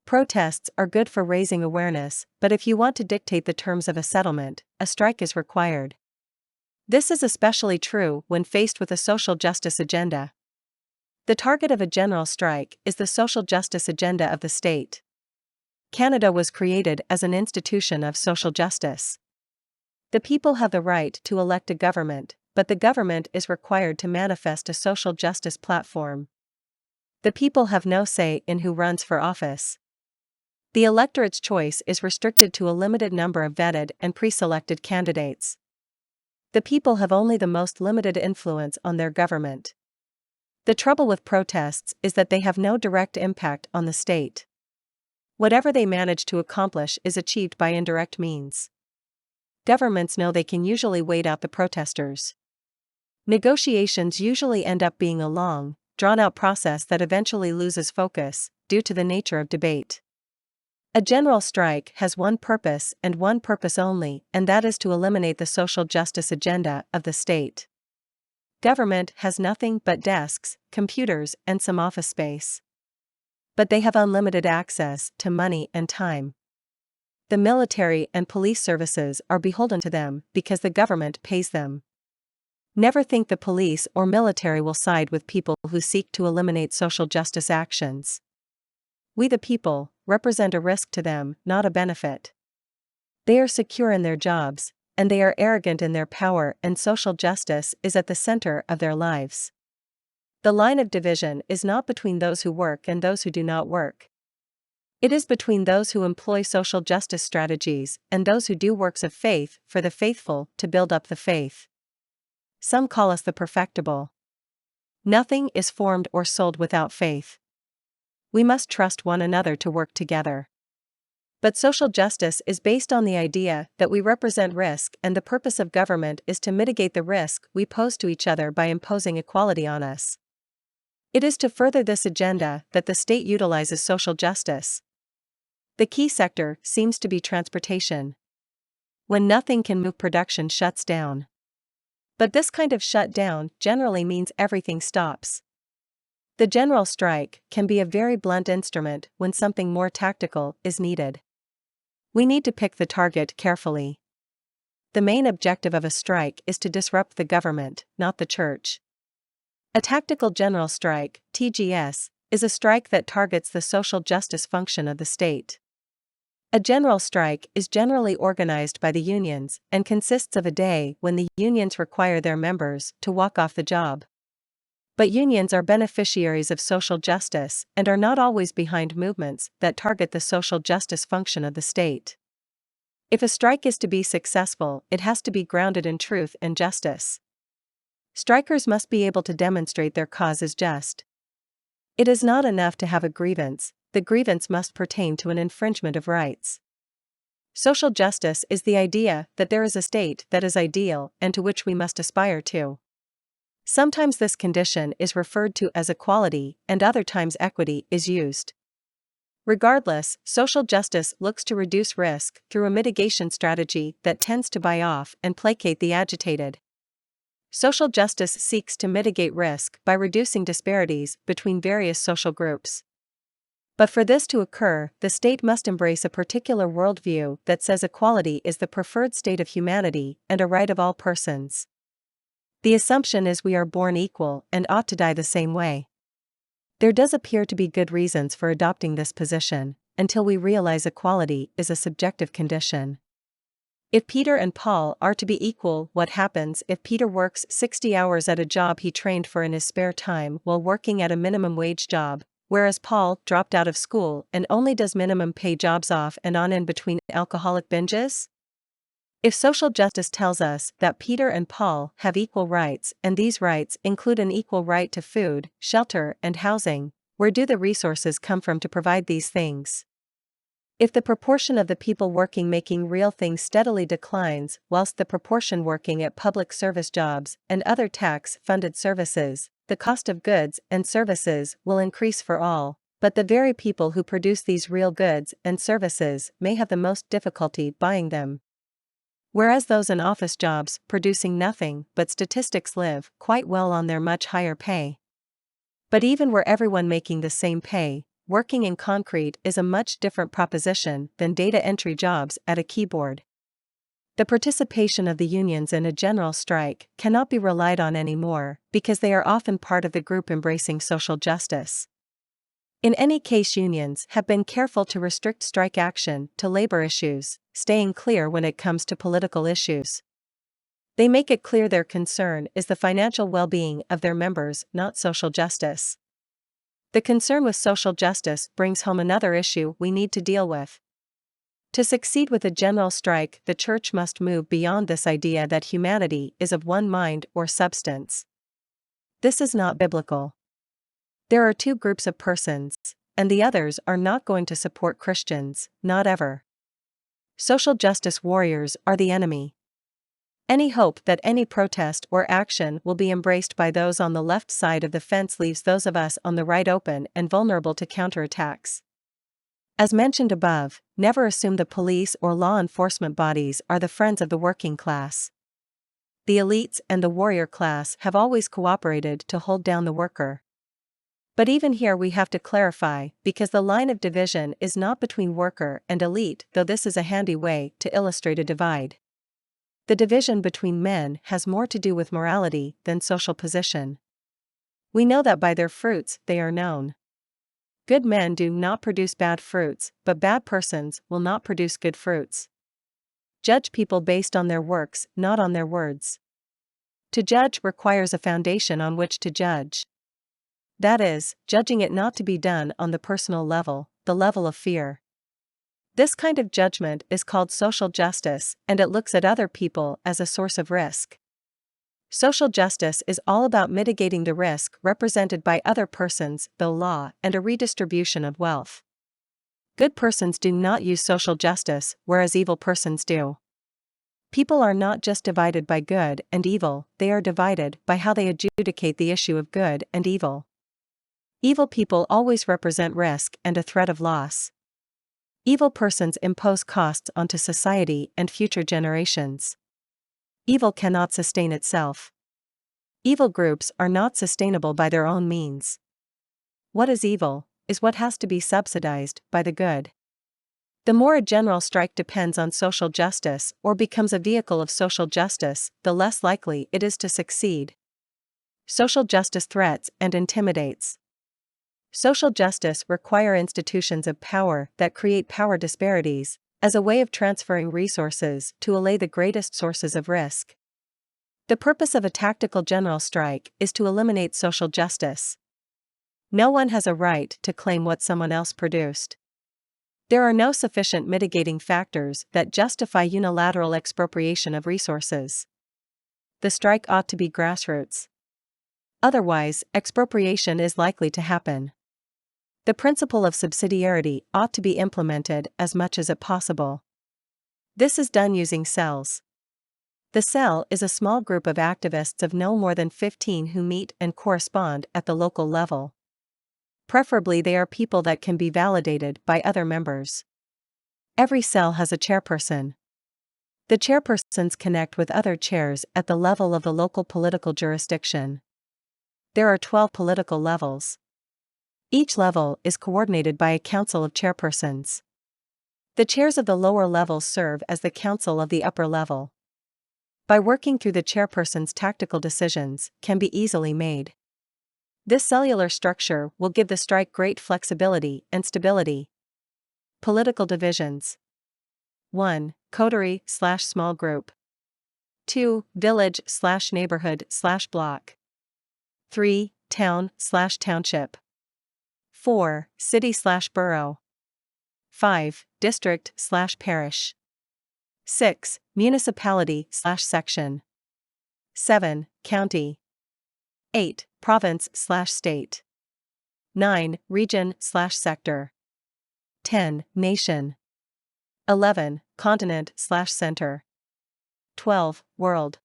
Protests are good for raising awareness, but if you want to dictate the terms of a settlement, a strike is required. This is especially true when faced with a social justice agenda. The target of a general strike is the social justice agenda of the state. Canada was created as an institution of social justice. The people have the right to elect a government, but the government is required to manifest a social justice platform. The people have no say in who runs for office. The electorate's choice is restricted to a limited number of vetted and pre-selected candidates. The people have only the most limited influence on their government. The trouble with protests is that they have no direct impact on the state. Whatever they manage to accomplish is achieved by indirect means. Governments know they can usually wait out the protesters. Negotiations usually end up being a long, drawn-out process that eventually loses focus, due to the nature of debate. A general strike has one purpose and one purpose only, and that is to eliminate the social justice agenda of the state. Government has nothing but desks, computers, and some office space. But they have unlimited access to money and time. The military and police services are beholden to them because the government pays them. Never think the police or military will side with people who seek to eliminate social justice actions. We the people represent a risk to them, not a benefit. They are secure in their jobs, and they are arrogant in their power, and social justice is at the center of their lives. The line of division is not between those who work and those who do not work. It is between those who employ social justice strategies and those who do works of faith for the faithful to build up the faith. Some call us the perfectible. Nothing is formed or sold without faith. We must trust one another to work together. But social justice is based on the idea that we represent risk, and the purpose of government is to mitigate the risk we pose to each other by imposing equality on us. It is to further this agenda that the state utilizes social justice. The key sector seems to be transportation. When nothing can move, production shuts down. But this kind of shutdown generally means everything stops. The general strike can be a very blunt instrument when something more tactical is needed. We need to pick the target carefully. The main objective of a strike is to disrupt the government, not the church. A tactical general strike, TGS, is a strike that targets the social justice function of the state. A general strike is generally organized by the unions and consists of a day when the unions require their members to walk off the job. But unions are beneficiaries of social justice and are not always behind movements that target the social justice function of the state. If a strike is to be successful, it has to be grounded in truth and justice. Strikers must be able to demonstrate their cause is just. It is not enough to have a grievance, the grievance must pertain to an infringement of rights. Social justice is the idea that there is a state that is ideal and to which we must aspire to. Sometimes this condition is referred to as equality, and other times equity is used. Regardless, social justice looks to reduce risk through a mitigation strategy that tends to buy off and placate the agitated. Social justice seeks to mitigate risk by reducing disparities between various social groups. But for this to occur, the state must embrace a particular worldview that says equality is the preferred state of humanity and a right of all persons. The assumption is we are born equal and ought to die the same way. There does appear to be good reasons for adopting this position, until we realize equality is a subjective condition. If Peter and Paul are to be equal, what happens if Peter works 60 hours at a job he trained for in his spare time while working at a minimum wage job, whereas Paul dropped out of school and only does minimum pay jobs off and on in between alcoholic binges? If social justice tells us that Peter and Paul have equal rights and these rights include an equal right to food, shelter, and housing, where do the resources come from to provide these things? If the proportion of the people working making real things steadily declines whilst the proportion working at public service jobs and other tax-funded services, the cost of goods and services will increase for all, but the very people who produce these real goods and services may have the most difficulty buying them. Whereas those in office jobs producing nothing but statistics live quite well on their much higher pay. But even were everyone making the same pay, working in concrete is a much different proposition than data entry jobs at a keyboard. The participation of the unions in a general strike cannot be relied on anymore because they are often part of the group embracing social justice. In any case, unions have been careful to restrict strike action to labor issues, staying clear when it comes to political issues. They make it clear their concern is the financial well-being of their members, not social justice. The concern with social justice brings home another issue we need to deal with. To succeed with a general strike, the church must move beyond this idea that humanity is of one mind or substance. This is not biblical. There are two groups of persons, and the others are not going to support Christians, not ever. Social justice warriors are the enemy. Any hope that any protest or action will be embraced by those on the left side of the fence leaves those of us on the right open and vulnerable to counterattacks. As mentioned above, never assume the police or law enforcement bodies are the friends of the working class. The elites and the warrior class have always cooperated to hold down the worker. But even here we have to clarify, because the line of division is not between worker and elite, though this is a handy way to illustrate a divide. The division between men has more to do with morality than social position. We know that by their fruits they are known. Good men do not produce bad fruits, but bad persons will not produce good fruits. Judge people based on their works, not on their words. To judge requires a foundation on which to judge. That is, judging it not to be done on the personal level, the level of fear. This kind of judgment is called social justice, and it looks at other people as a source of risk. Social justice is all about mitigating the risk represented by other persons, the law, and a redistribution of wealth. Good persons do not use social justice, whereas evil persons do. People are not just divided by good and evil, they are divided by how they adjudicate the issue of good and evil. Evil people always represent risk and a threat of loss. Evil persons impose costs onto society and future generations. Evil cannot sustain itself. Evil groups are not sustainable by their own means. What is evil is what has to be subsidized by the good. The more a general strike depends on social justice or becomes a vehicle of social justice, the less likely it is to succeed. Social justice threats and intimidates. Social justice require institutions of power that create power disparities, as a way of transferring resources to allay the greatest sources of risk. The purpose of a tactical general strike is to eliminate social justice. No one has a right to claim what someone else produced. There are no sufficient mitigating factors that justify unilateral expropriation of resources. The strike ought to be grassroots. Otherwise, expropriation is likely to happen. The principle of subsidiarity ought to be implemented as much as possible. This is done using cells. The cell is a small group of activists of no more than 15 who meet and correspond at the local level. Preferably they are people that can be validated by other members. Every cell has a chairperson. The chairpersons connect with other chairs at the level of the local political jurisdiction. There are 12 political levels. Each level is coordinated by a council of chairpersons. The chairs of the lower levels serve as the council of the upper level. By working through the chairpersons, tactical decisions can be easily made. This cellular structure will give the strike great flexibility and stability. Political divisions. 1. Coterie/small group. 2. Village/neighborhood/block. 3. Town/township. 4. City/borough. 5. District/parish. 6. Municipality/section. 7. County. 8. Province/state. 9. Region/sector. 10. Nation. 11. Continent/center. 12. World.